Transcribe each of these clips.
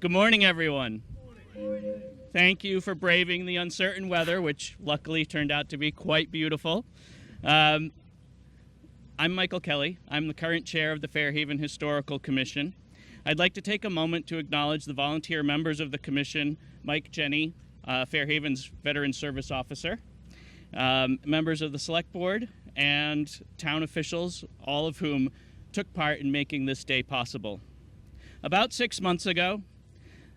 Good morning, everyone. Thank you for braving the uncertain weather, which luckily turned out to be quite beautiful. I'm Michael Kelly. I'm the current chair of the Fairhaven Historical Commission. I'd like to take a moment to acknowledge the volunteer members of the commission, Mike Jenny, Fairhaven's Veteran Service Officer, members of the Select Board, and town officials, all of whom took part in making this day possible. About 6 months ago,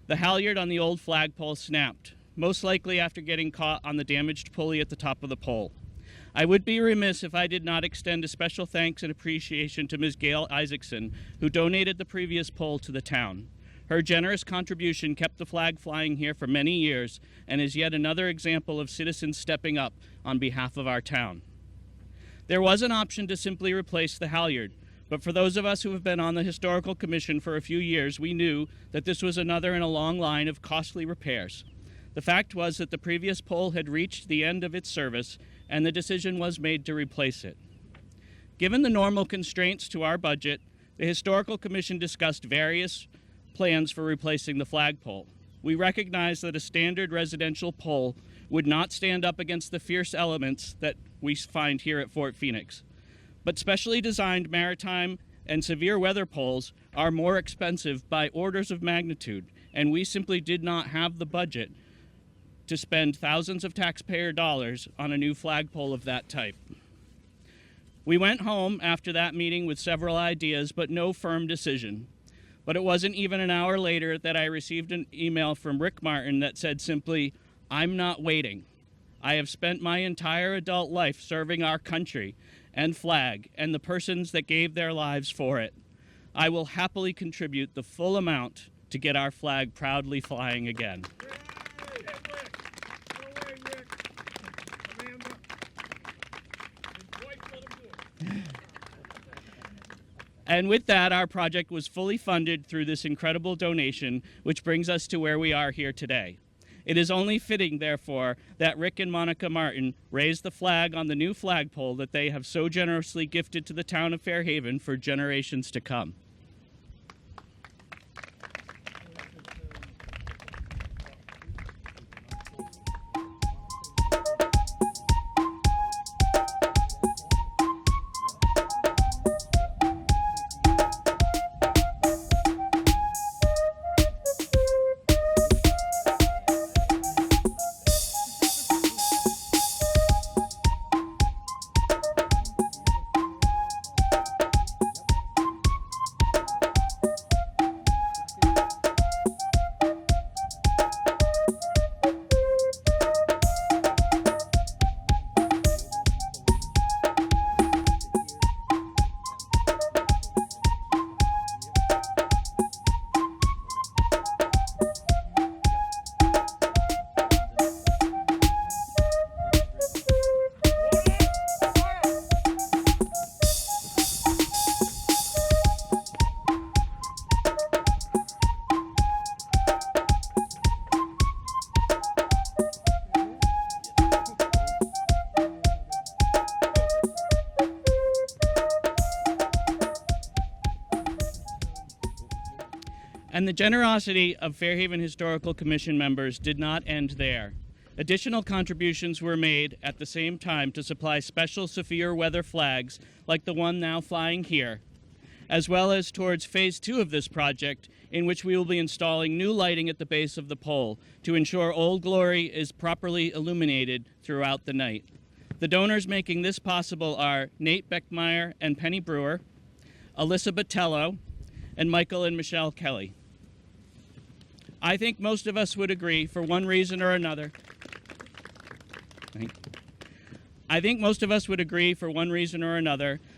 the halyard on the old flagpole snapped, most likely after getting caught on the damaged pulley at the top of the pole. I would be remiss if I did not extend a special thanks and appreciation to Ms. Gail Isaacson, who donated the previous pole to the town. Her generous contribution kept the flag flying here for many years and is yet another example of citizens stepping up on behalf of our town. There was an option to simply replace the halyard, but for those of us who have been on the Historical Commission for a few years, we knew that this was another in a long line of costly repairs. The fact was that the previous pole had reached the end of its service, and the decision was made to replace it. Given the normal constraints to our budget, the Historical Commission discussed various plans for replacing the flagpole. We recognized that a standard residential pole would not stand up against the fierce elements that we find here at Fort Phoenix. But specially designed maritime and severe weather poles are more expensive by orders of magnitude, and we simply did not have the budget to spend thousands of taxpayer dollars on a new flagpole of that type. We went home after that meeting with several ideas, but no firm decision. But it wasn't even an hour later that I received an email from Rick Martin that said simply, "I'm not waiting. I have spent my entire adult life serving our country and flag and the persons that gave their lives for it. I will happily contribute the full amount to get our flag proudly flying again." And with that, our project was fully funded through this incredible donation, which brings us to where we are here today. It is only fitting, therefore, that Rick and Monica Martin raise the flag on the new flagpole that they have so generously gifted to the town of Fairhaven for generations to come. And the generosity of Fairhaven Historical Commission members did not end there. Additional contributions were made at the same time to supply special severe weather flags like the one now flying here, as well as towards phase 2 of this project, in which we will be installing new lighting at the base of the pole to ensure Old Glory is properly illuminated throughout the night. The donors making this possible are Nate Beckmeyer and Penny Brewer, Alyssa Botello, and Michael and Michelle Kelly. I think most of us would agree for one reason or another.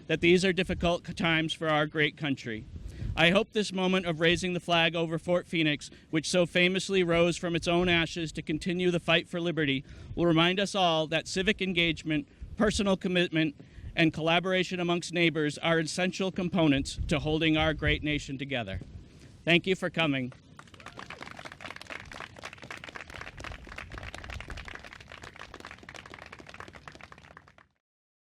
That these are difficult times for our great country. I hope this moment of raising the flag over Fort Phoenix, which so famously rose from its own ashes to continue the fight for liberty, will remind us all that civic engagement, personal commitment, and collaboration amongst neighbors are essential components to holding our great nation together. Thank you for coming.